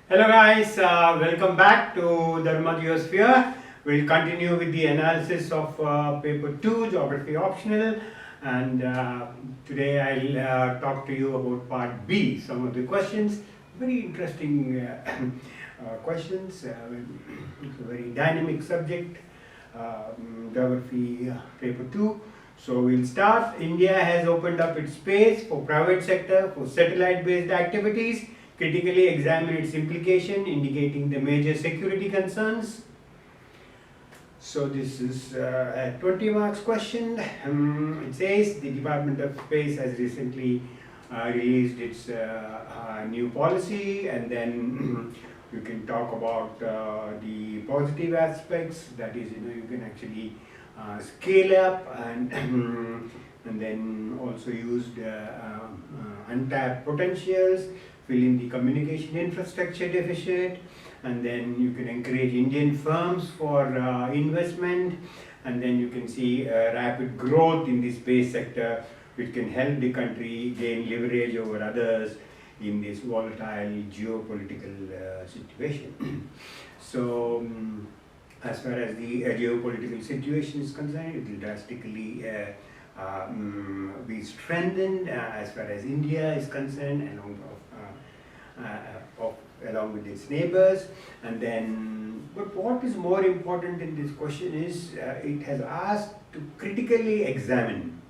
Hello guys, welcome back to Dharma Geosphere. We'll continue with the analysis of paper 2, geography optional, and today I'll talk to you about part B, some of the questions. Very interesting questions. It's a very dynamic subject, geography paper 2. So we'll start. India has opened up its space for private sector for satellite based activities. Critically examine its implication, indicating the major security concerns. So this is a 20 marks question. It says the Department of Space has recently released its new policy, and then you can talk about the positive aspects. That is, you can actually scale up and and then also use the untapped potentials, fill in the communication infrastructure deficit, and then you can encourage Indian firms for investment, and then you can see rapid growth in the space sector, which can help the country gain leverage over others in this volatile geopolitical situation. So, as far as the geopolitical situation is concerned, it will drastically be strengthened as far as India is concerned, along with its neighbors. And then, but what is more important in this question is it has asked to critically examine.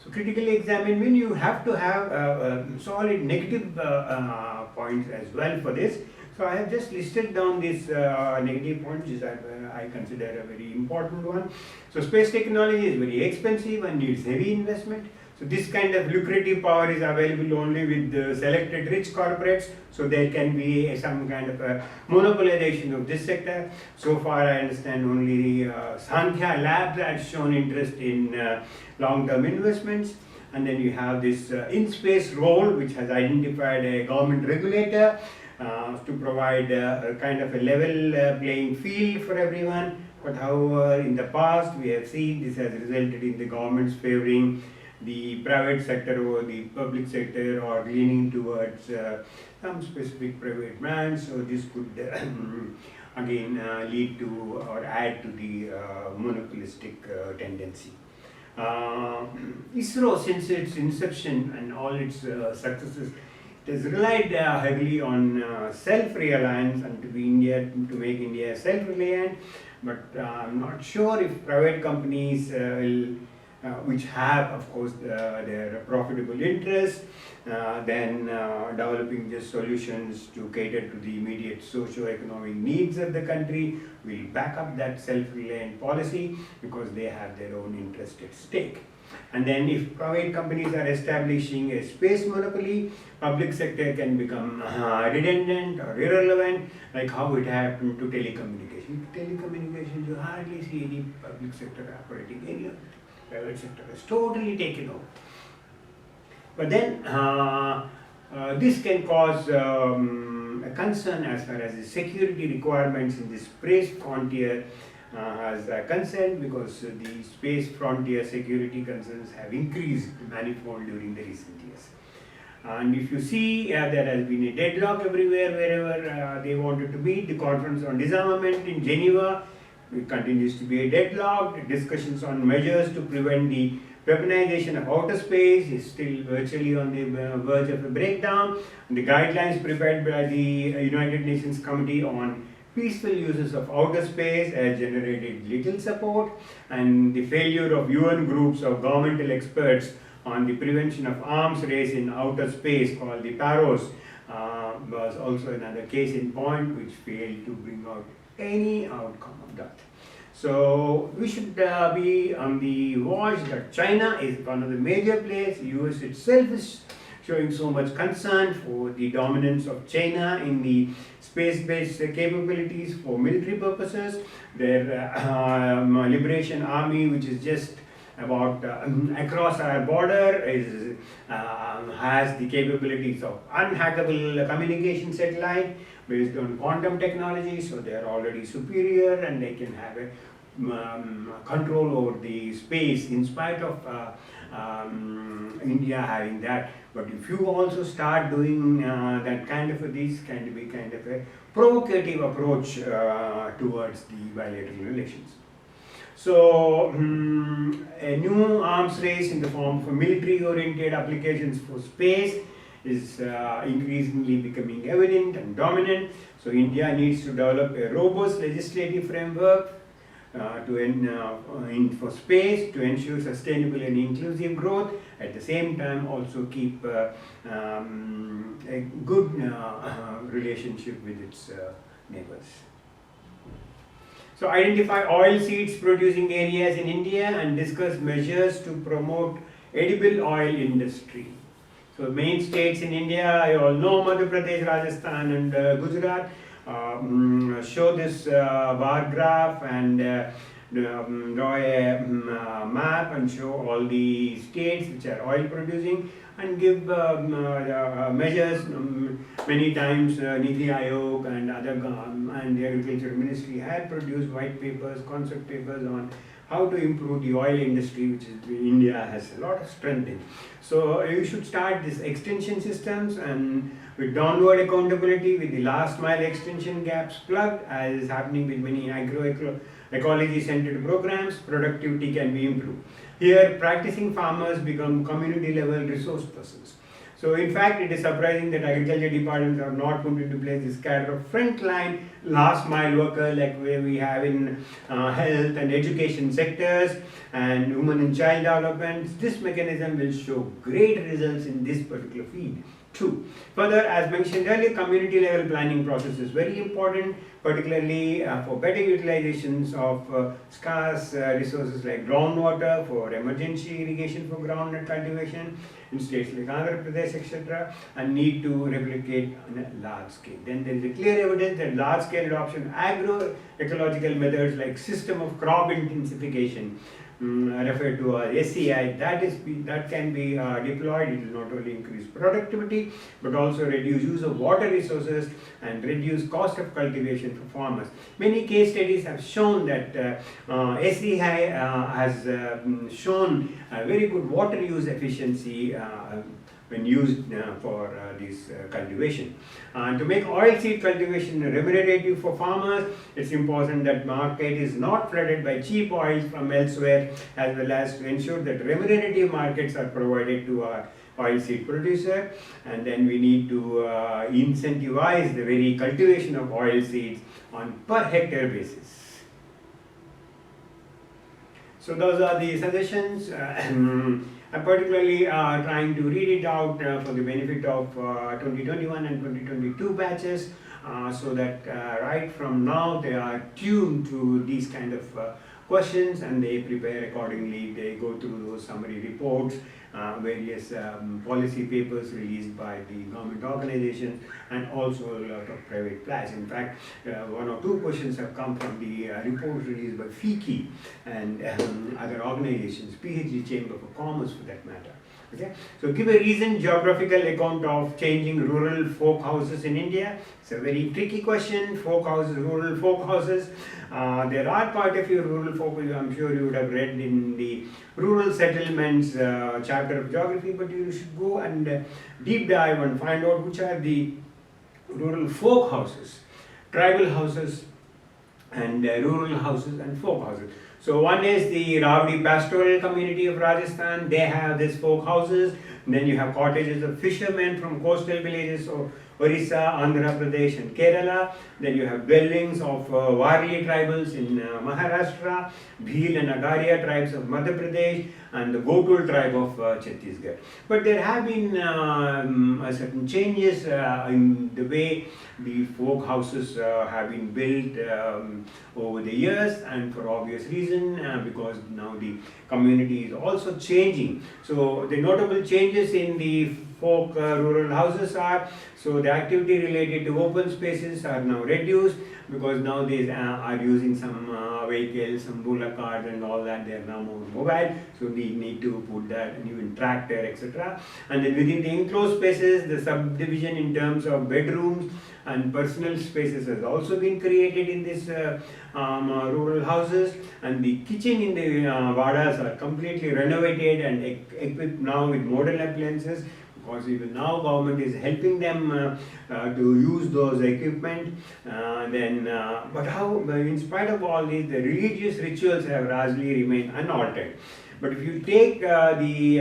So critically examine means you have to have solid negative points as well for this. So I have just listed down these negative points which I consider a very important one. So space technology is very expensive and needs heavy investment. So this kind of lucrative power is available only with the selected rich corporates. So there can be some kind of a monopolization of this sector. So far I understand only Sankhya Labs has shown interest in long-term investments. And then you have this in-space role, which has identified a government regulator to provide a kind of a level playing field for everyone. But however, in the past we have seen this has resulted in the governments favoring the private sector over the public sector, or leaning towards some specific private brands. So this could again lead to or add to the monopolistic tendency. ISRO, since its inception and all its successes, it has relied heavily on self-reliance and to make India self-reliant. But I'm not sure if private companies will which have, of course, their profitable interests, then developing just solutions to cater to the immediate socio-economic needs of the country will back up that self-reliant policy, because they have their own interest at stake. And then if private companies are establishing a space monopoly, public sector can become redundant or irrelevant, like how it happened to telecommunications. Telecommunications, you hardly see any public sector operating any of it. Private sector has totally taken over. But then this can cause a concern as far as the security requirements in the space frontier is concerned, because the space frontier security concerns have increased manifold during the recent years. And if you see, there has been a deadlock everywhere, wherever they wanted to meet. The conference on disarmament in Geneva, it continues to be a deadlock. Discussions on measures to prevent the weaponization of outer space is still virtually on the verge of a breakdown. And the guidelines prepared by the United Nations Committee on Peaceful Uses of Outer Space has generated little support, and the failure of UN groups of governmental experts on the prevention of arms race in outer space, called the PAROS, was also another case in point, which failed to bring out any outcome of that. So we should be on the watch that China is one of the major players. US itself is showing so much concern for the dominance of China in the space-based capabilities for military purposes. Their liberation army, which is just about across our border, has the capabilities of unhackable communication satellite based on quantum technology. So they are already superior, and they can have a control over the space in spite of India having that. But if you also start doing that kind of a provocative approach towards the bilateral relations. So, a new arms race in the form of military-oriented applications for space is increasingly becoming evident and dominant. So, India needs to develop a robust legislative framework for space to ensure sustainable and inclusive growth. At the same time, also keep a good relationship with its neighbors. So, identify oil seeds producing areas in India and discuss measures to promote edible oil industry. So, main states in India, you all know Madhya Pradesh, Rajasthan and Gujarat. Show this bar graph and draw a map and show all the states which are oil producing, and give measures. Many times Niti Aayog and other and the Agriculture Ministry had produced white papers, concept papers on how to improve the oil industry, which is India has a lot of strength in. So you should start this extension systems and with downward accountability, with the last mile extension gaps plugged, as is happening with many ecology centered programs, productivity can be improved. Here, practicing farmers become community level resource persons. So in fact, it is surprising that agriculture departments are not put into place this kind of frontline last mile worker like where we have in health and education sectors and women and child development. This mechanism will show great results in this particular field too. Further, as mentioned earlier, community level planning process is very important, particularly for better utilizations of scarce resources like groundwater for emergency irrigation for groundnut cultivation in states like Andhra Pradesh, etc., and need to replicate on a large scale. Then there is a clear evidence that large scale adoption of agro ecological methods like system of crop intensification referred to as SCI, that can be deployed. It will not only increase productivity but also reduce use of water resources and reduce cost of cultivation for farmers. Many case studies have shown that SCI has shown a very good water use efficiency when used for this cultivation. To make oilseed cultivation remunerative for farmers, it's important that market is not flooded by cheap oils from elsewhere, as well as to ensure that remunerative markets are provided to our oilseed producer. And then we need to incentivize the very cultivation of oilseeds on per hectare basis. So those are the suggestions. I'm particularly trying to read it out for the benefit of 2021 and 2022 batches, so that right from now they are tuned to these kind of questions and they prepare accordingly. They go through those summary reports, various policy papers released by the government organizations, and also a lot of private players. In fact, one or two questions have come from the report released by FICCI and other organizations, PhD Chamber for Commerce for that matter. Okay, so give a recent geographical account of changing rural folk houses in India. It's a very tricky question. Folk houses, rural folk houses. There are quite a few rural folk houses. I'm sure you would have read in the rural settlements chapter of geography, but you should go and deep dive and find out which are the rural folk houses, tribal houses, and rural houses and folk houses. So one is the Ravdi pastoral community of Rajasthan. They have these folk houses. And then you have cottages of fishermen from coastal villages of Orissa, Andhra Pradesh and Kerala. Then you have dwellings of Warli tribals in Maharashtra, Bhil and Agaria tribes of Madhya Pradesh, and the Gotul tribe of Chhattisgarh. But there have been certain changes in the way the folk houses have been built over the years, and for obvious reason, because now the community is also changing. So the notable changes in the folk rural houses are. So the activity related to open spaces are now reduced, because now they are using some vehicles, some bullock carts and all that. They are now more mobile, so we need to put that, and even tractor, etc. And then within the enclosed spaces, the subdivision in terms of bedrooms and personal spaces has also been created in this rural houses, and the kitchen in the vadas are completely renovated and equipped now with modern appliances, because even now government is helping them to use those equipment. But how, in spite of all this, the religious rituals have largely remained unaltered. But if you take the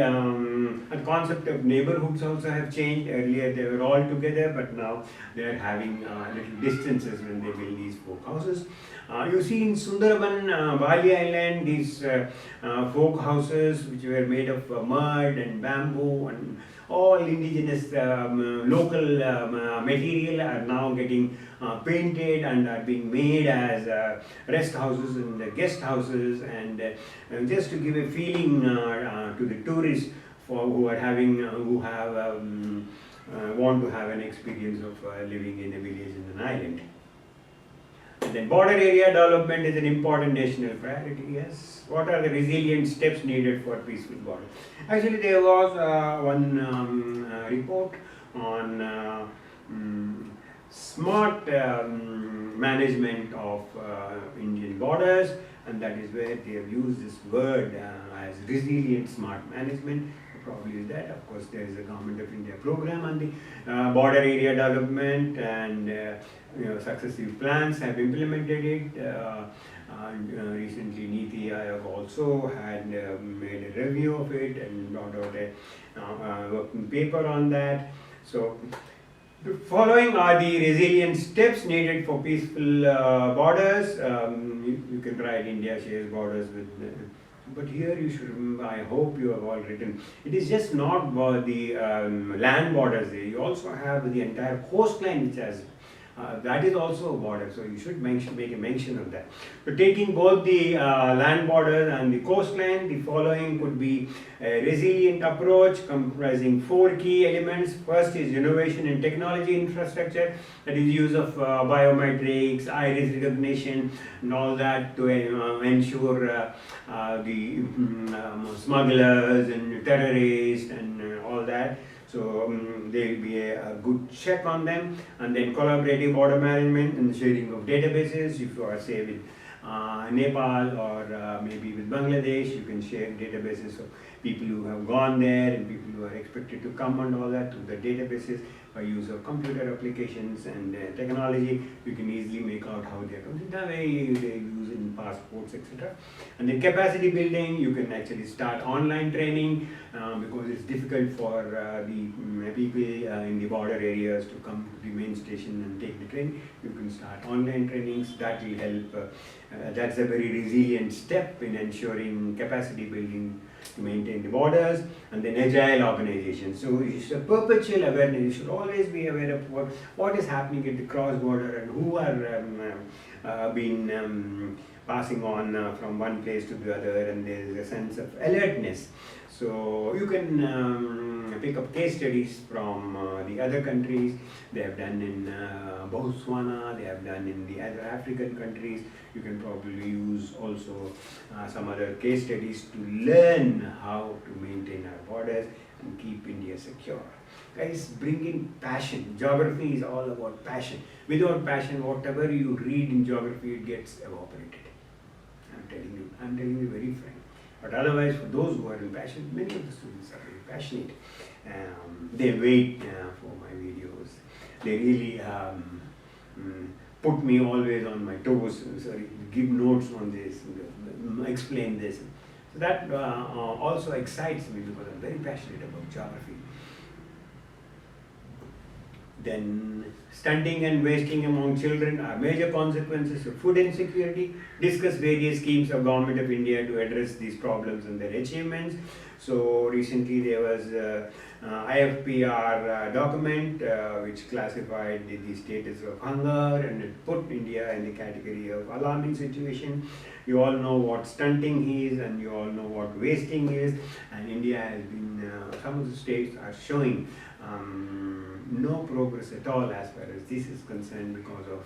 concept of neighborhoods also have changed. Earlier they were all together, but now they are having little distances when they build these folk houses. You see in Sundarban, Bali Island, these folk houses which were made of mud and bamboo and all indigenous local material are now getting painted and are being made as rest houses and guest houses, and just to give a feeling to the tourists who want to have an experience of living in a village in an island. And then border area development is an important national priority. Yes. What are the resilient steps needed for peaceful border? Actually, there was one report on smart management of Indian borders, and that is where they have used this word as resilient smart management. Probably is that. Of course, there is a Government of India program on the border area development, and successive plans have implemented it. Recently, Niti Aayog also had made a review of it and brought out a working paper on that. So, the following are the resilient steps needed for peaceful borders. You can write India shares borders with. But here you should remember, I hope you have all written, it is just not the land borders there. You also have the entire coastline which has, that is also a border. So you should make a mention of that. So taking both the land border and the coastline, the following could be a resilient approach comprising 4 key elements. First is innovation in technology infrastructure, that is use of biometrics, iris recognition and all that to ensure the smugglers and terrorists and all that. So there will be a good check on them, and then collaborative border management and sharing of databases. If you are say with Nepal or maybe with Bangladesh, you can share databases of people who have gone there and people who are expected to come and all that through the databases. By use of computer applications and technology, you can easily make out how they are coming. That way they use in passports, etc. And then capacity building, you can actually start online training because it's difficult for the people in the border areas to come to the main station and take the training. You can start online trainings. That will help. That's a very resilient step in ensuring capacity building to maintain the borders. And then agile organizations. So it's a perpetual awareness. You should always be aware of what is happening at the cross border and who are being passing on from one place to the other, and there is a sense of alertness. So you can pick up case studies from the other countries. They have done in Botswana, they have done in the other African countries. You can probably use also some other case studies to learn how to maintain our borders and keep India secure. Guys, bring in passion. Geography is all about passion. Without passion, whatever you read in geography, it gets evaporated. I'm telling you very frank. But otherwise, for those who are passionate, many of the students are very passionate. They wait for my videos. They really put me always on my toes. Sorry, give notes on this, explain this. So that also excites me because I'm very passionate about geography. Then stunting and wasting among children are major consequences of food insecurity. Discuss various schemes of Government of India to address these problems and their achievements. So recently there was IFPR document which classified the status of hunger, and it put India in the category of alarming situation. You all know what stunting is, and you all know what wasting is, and India has been, some of the states are showing no progress at all as far as this is concerned, because of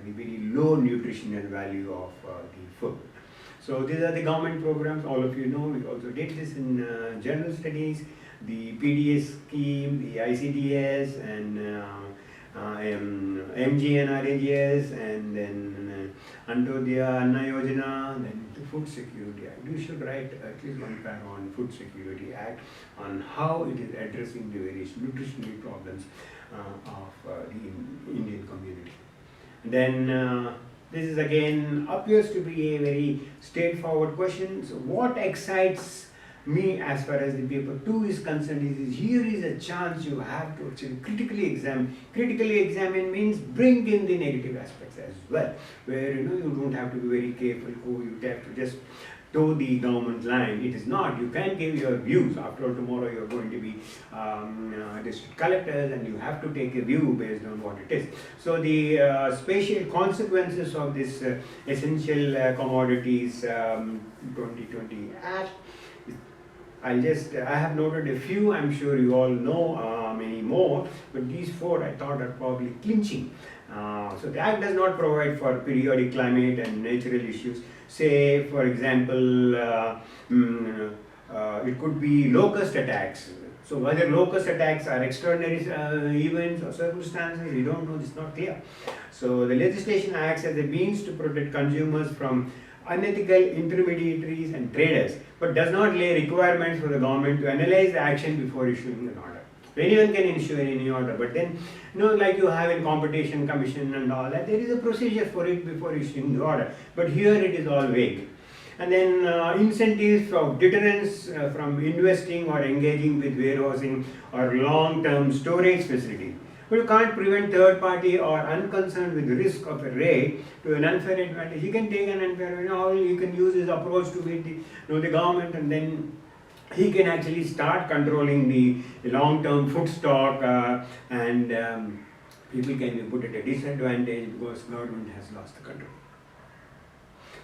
the very low nutritional value of the food. So these are the government programs, all of you know. We also did this in general studies, the PDS scheme, the ICDS, and MGNRAGS, and then Antyodaya Anna Yojana, then the Food Security Act. You should write at least one paragraph on Food Security Act, on how it is addressing the various nutritional problems of the Indian community. Then this is again appears to be a very straightforward question. So what excites me as far as the paper 2 is concerned is here is a chance you have to actually critically examine. Critically examine means bring in the negative aspects as well, where you don't have to be very careful, you have to just toe the government line. It is not. You can give your views. After all, tomorrow you are going to be district collectors, and you have to take a view based on what it is. So the spatial consequences of this essential commodities 2020 Act, I have noted a few. I'm sure you all know many more, but these 4 I thought are probably clinching. So the Act does not provide for periodic climate and natural issues. Say, for example, it could be locust attacks. So whether locust attacks are extraordinary events or circumstances, we don't know, it's not clear. So the legislation acts as a means to protect consumers from unethical intermediaries and traders, but does not lay requirements for the government to analyze the action before issuing an order. Anyone can issue any order, but then, like you have in competition commission and all that, there is a procedure for it before issuing the order. But here it is all vague. And then incentives of deterrence from investing or engaging with warehousing or long-term storage facility. But you can't prevent third party or unconcerned with the risk of a raid to an unfair advantage. You can take an unfair advantage, or you can use this approach to beat the government, and then he can actually start controlling the long-term food stock, and people can be put at a disadvantage because government has lost the control.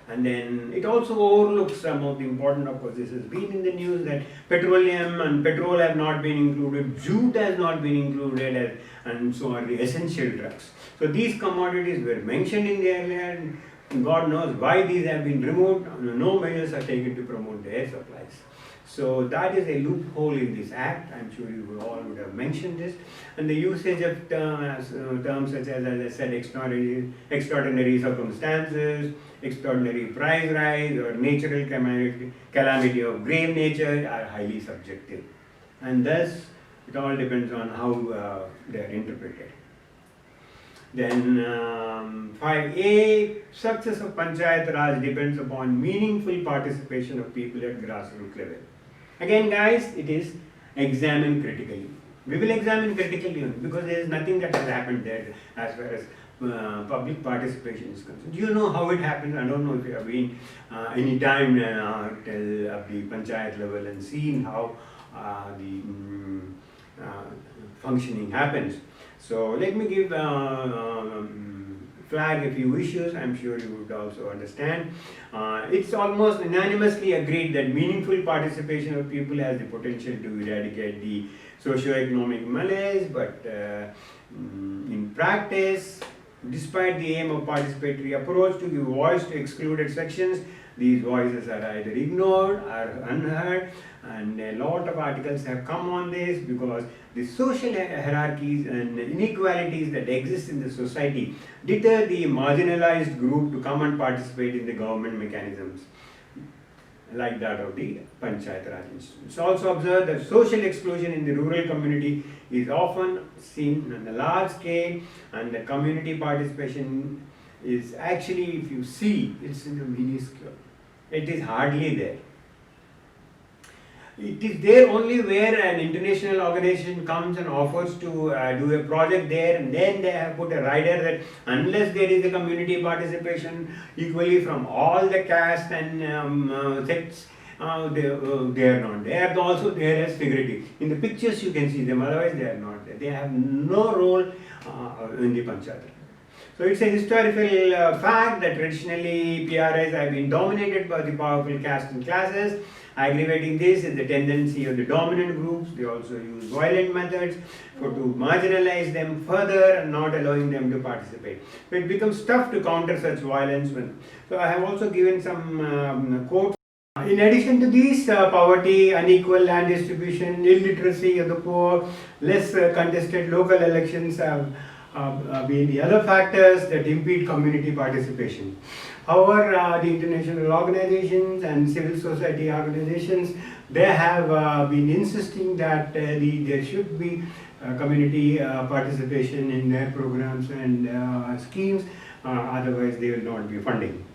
And then it also overlooks some of the important, of course, this has been in the news, that petroleum and petrol have not been included, jute has not been included, and so are the essential drugs. So these commodities were mentioned in the earlier, and God knows why these have been removed. No measures are taken to promote their supplies. So that is a loophole in this act. I'm sure you all would have mentioned this. And the usage of terms such as I said, extraordinary circumstances, extraordinary price rise, or natural calamity of grave nature are highly subjective. And thus, it all depends on how they are interpreted. Then 5A, success of Panchayat Raj depends upon meaningful participation of people at grassroots level. Again guys, it is examine critically. We will examine critically because there is nothing that has happened there as far as public participation is concerned. Do you know how it happens? I don't know if you have been any time till at the Panchayat level and seen how the functioning happens. So let me give flag a few issues. I'm sure you would also understand. It's almost unanimously agreed that meaningful participation of people has the potential to eradicate the socio-economic malaise, but in practice, despite the aim of participatory approach to give voice to excluded sections, these voices are either ignored or unheard, and a lot of articles have come on this because the social hierarchies and inequalities that exist in the society deter the marginalized group to come and participate in the government mechanisms like that of the Panchayat Raj Institute. It's also observed that social exclusion in the rural community is often seen on a large scale, and the community participation is actually, if you see, it's in a minuscule. It is hardly there. It is there only where an international organization comes and offers to do a project there, and then they have put a rider that unless there is a community participation equally from all the caste and sects they are not. They are also there as figurative. In the pictures you can see them, otherwise they are not there. They have no role in the panchayat. So it's a historical fact that traditionally PRIs have been dominated by the powerful caste and classes. Aggravating this is the tendency of the dominant groups. They also use violent methods to marginalize them further and not allowing them to participate. So it becomes tough to counter such violence. So I have also given some quotes. In addition to these, poverty, unequal land distribution, illiteracy of the poor, less contested local elections have been the other factors that impede community participation. However, the international organizations and civil society organizations, they have been insisting that there should be community participation in their programs and schemes, otherwise they will not be funding.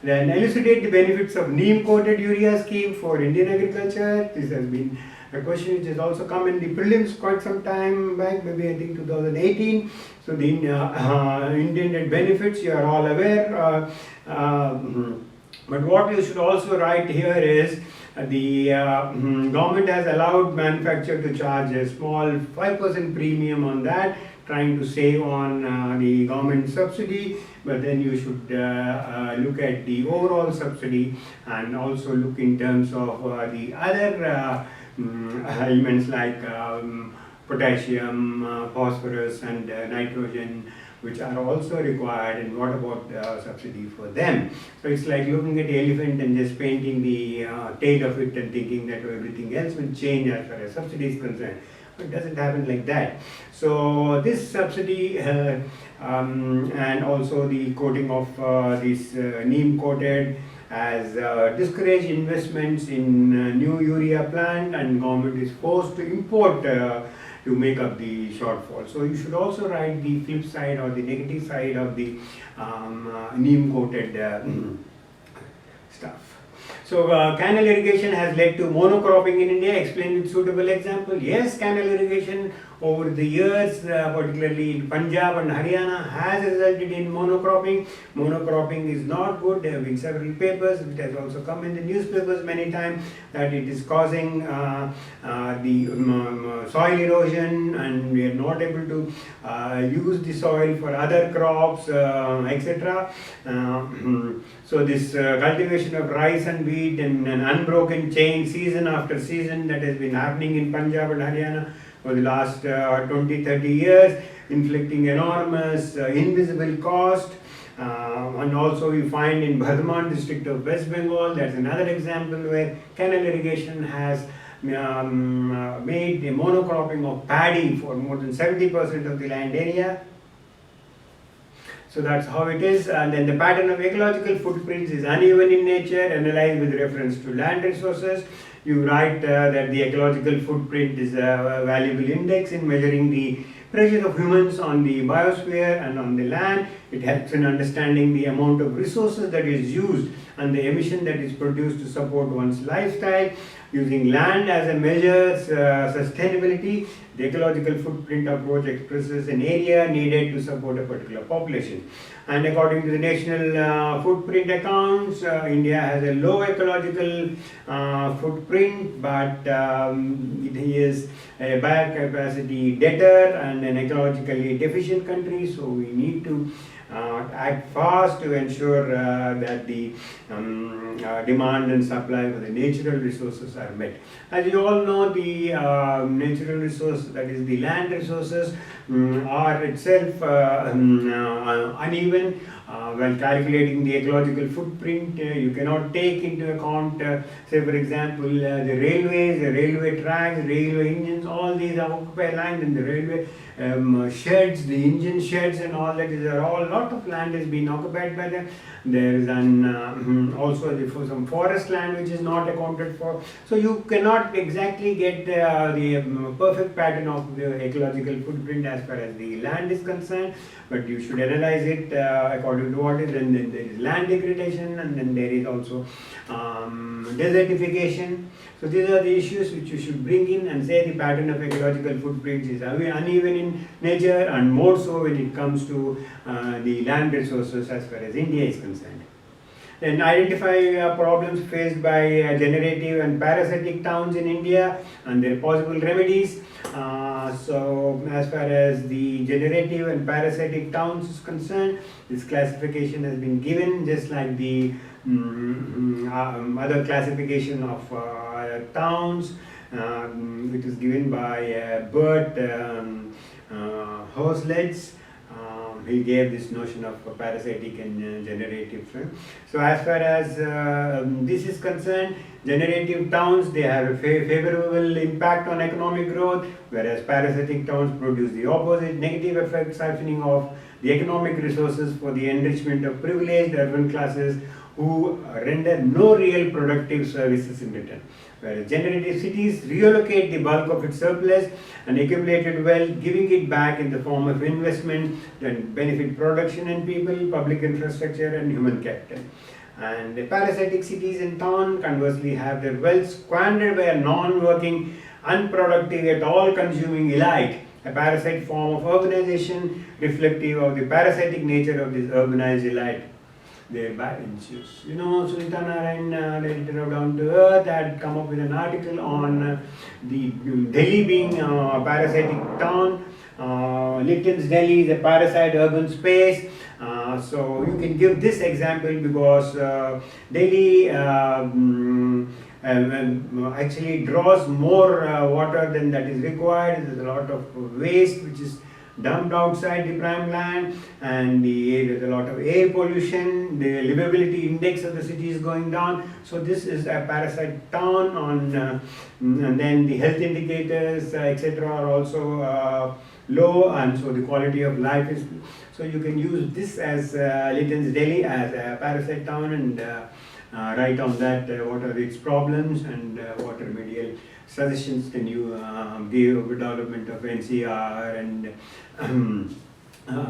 Then elucidate the benefits of neem-coated urea scheme for Indian agriculture. This has been a question which has also come in the prelims quite some time back, maybe I think 2018. So the intended benefits you are all aware. But what you should also write here is the government has allowed manufacturer to charge a small 5% premium on that, trying to save on the government subsidy, but then you should look at the overall subsidy and also look in terms of the other elements like potassium, phosphorus and nitrogen, which are also required, and what about subsidy for them. So it's like looking at the elephant and just painting the tail of it and thinking that everything else will change as far as subsidy is concerned. It doesn't happen like that. So this subsidy and also the coating of this neem coated has discouraged investments in new urea plant, and government is forced to import to make up the shortfall. So you should also write the flip side or the negative side of the neem coated stuff. So canal irrigation has led to monocropping in India. Explain with suitable example. Yes, canal irrigation over the years, particularly in Punjab and Haryana, has resulted in monocropping. Monocropping is not good. There have been several papers. It has also come in the newspapers many times that it is causing the soil erosion, and we are not able to use the soil for other crops, etc. So this cultivation of rice and wheat in an unbroken chain, season after season, that has been happening in Punjab and Haryana for the last 20-30 years, inflicting enormous invisible cost. And also we find in Bardhaman district of West Bengal, that's another example where canal irrigation has made a monocropping of paddy for more than 70% of the land area. So that's how it is. And then the pattern of ecological footprints is uneven in nature, analyzed with reference to land resources. You write that the ecological footprint is a valuable index in measuring the pressure of humans on the biosphere and on the land. It helps in understanding the amount of resources that is used and the emission that is produced to support one's lifestyle. Using land as a measure sustainability, the ecological footprint approach expresses an area needed to support a particular population. And according to the national footprint accounts, India has a low ecological footprint, but it is a biocapacity debtor and an ecologically deficient country, so we need to act fast to ensure that the demand and supply for the natural resources are met. As you all know, the natural resource, that is the land resources, are itself uneven. When calculating the ecological footprint, you cannot take into account, say for example, the railways, the railway tracks, railway engines, all these are occupied land, and the railway sheds, the engine sheds and all that, are all, lot of land is being occupied by them. There is also some forest land which is not accounted for. So you cannot exactly get the perfect pattern of the ecological footprint as far as the land is concerned, but you should analyze it according to what is, and then there is land degradation, and then there is also desertification. So these are the issues which you should bring in and say the pattern of ecological footprints is uneven in nature, and more so when it comes to the land resources as far as India is concerned. Then identify problems faced by generative and parasitic towns in India and their possible remedies. So as far as the generative and parasitic towns is concerned, this classification has been given just like the other classification of towns, which is given by Bert Hoselets. He gave this notion of parasitic and generative. So as far as this is concerned, generative towns, they have a favorable impact on economic growth, whereas parasitic towns produce the opposite, negative effect, siphoning off the economic resources for the enrichment of privileged urban classes who render no real productive services in return. Whereas generative cities reallocate the bulk of its surplus and accumulated wealth, giving it back in the form of investment that benefit production and people, public infrastructure and human capital. And the parasitic cities in town conversely have their wealth squandered by a non-working, unproductive yet all-consuming elite, a parasite form of urbanization reflective of the parasitic nature of this urbanized elite. Thereby ensues. Sunita Narayan, the editor of Down to Earth, had come up with an article on the Delhi being a parasitic town. Litton's Delhi is a parasite urban space. So you can give this example because Delhi actually draws more water than that is required. There's a lot of waste which is dumped outside the prime land, and there's a lot of air pollution. The livability index of the city is going down. So this is a parasite town on, and then the health indicators, etc., are also low, and so the quality of life is. So you can use this as Litton's Delhi as a parasite town and write on that what are its problems and what remedial suggestions can you give for development of NCR and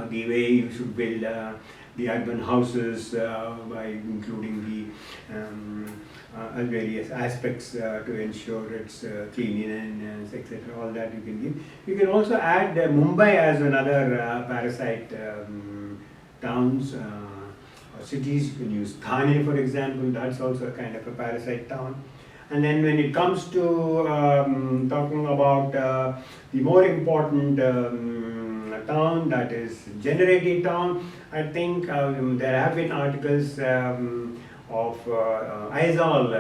the way you should build the urban houses by including the various aspects to ensure its cleanliness, etc. All that you can give. You can also add Mumbai as another parasite towns or cities. You can use Thane, for example. That's also a kind of a parasite town. And then when it comes to talking about the more important town, that is generative town, I think there have been articles of Aizawl,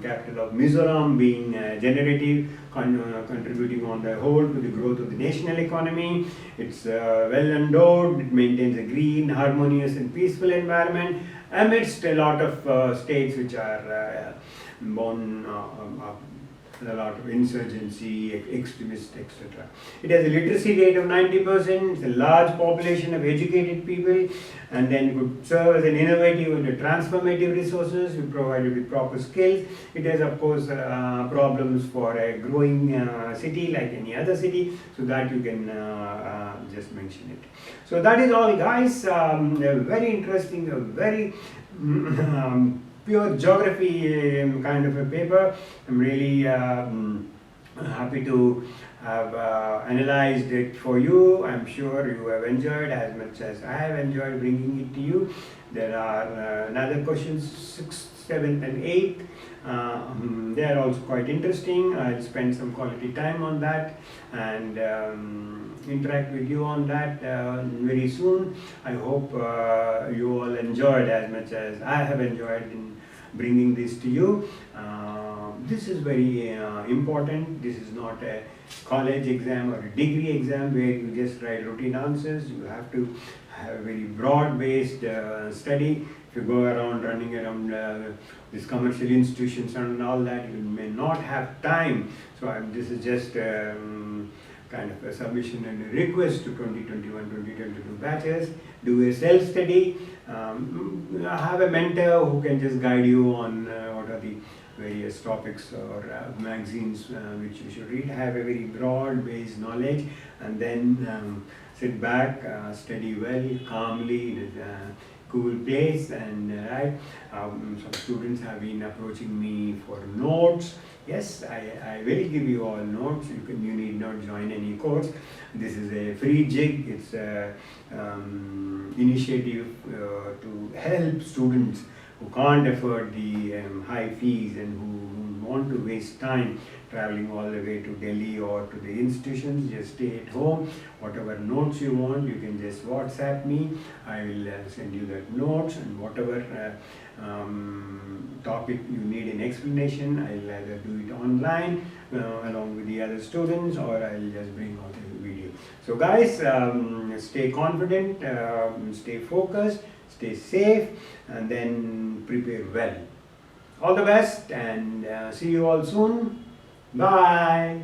capital of Mizoram, being generative, contributing on the whole to the growth of the national economy. It's well endowed, it maintains a green, harmonious and peaceful environment amidst a lot of states which are born a lot of insurgency, extremists, etc. It has a literacy rate of 90%, it's a large population of educated people, and then could serve as an innovative and a transformative resources, we provide it with proper skills. It has of course problems for a growing city like any other city, so that you can just mention it. So that is all, guys. A very interesting, a very pure geography kind of a paper. I'm really happy to have analyzed it for you. I'm sure you have enjoyed as much as I have enjoyed bringing it to you. There are another questions 6, 7 and 8. They are also quite interesting. I'll spend some quality time on that and interact with you on that very soon. I hope you all enjoyed as much as I have enjoyed in bringing this to you. This is very important. This is not a college exam or a degree exam where you just write routine answers. You have to have a very broad-based study. If you go around running around these commercial institutions and all that, you may not have time. So this is just kind of a submission and a request to 2021-2022 batches. Do a self-study. Have a mentor who can just guide you on what are the various topics or magazines which you should read. Have a very broad-based knowledge, and then sit back, study well, calmly, in a cool place, and some students have been approaching me for notes. Yes, I will give you all notes. You need not join any course. This is a free jig. It's a initiative to help students who can't afford the high fees and who want to waste time traveling all the way to Delhi or to the institutions, just stay at home. Whatever notes you want, you can just WhatsApp me. I will send you that notes, and whatever topic you need an explanation, I'll either do it online along with the other students, or I'll just bring out a video. So guys, stay confident, stay focused, stay safe, and then prepare well. All the best, and see you all soon. Bye.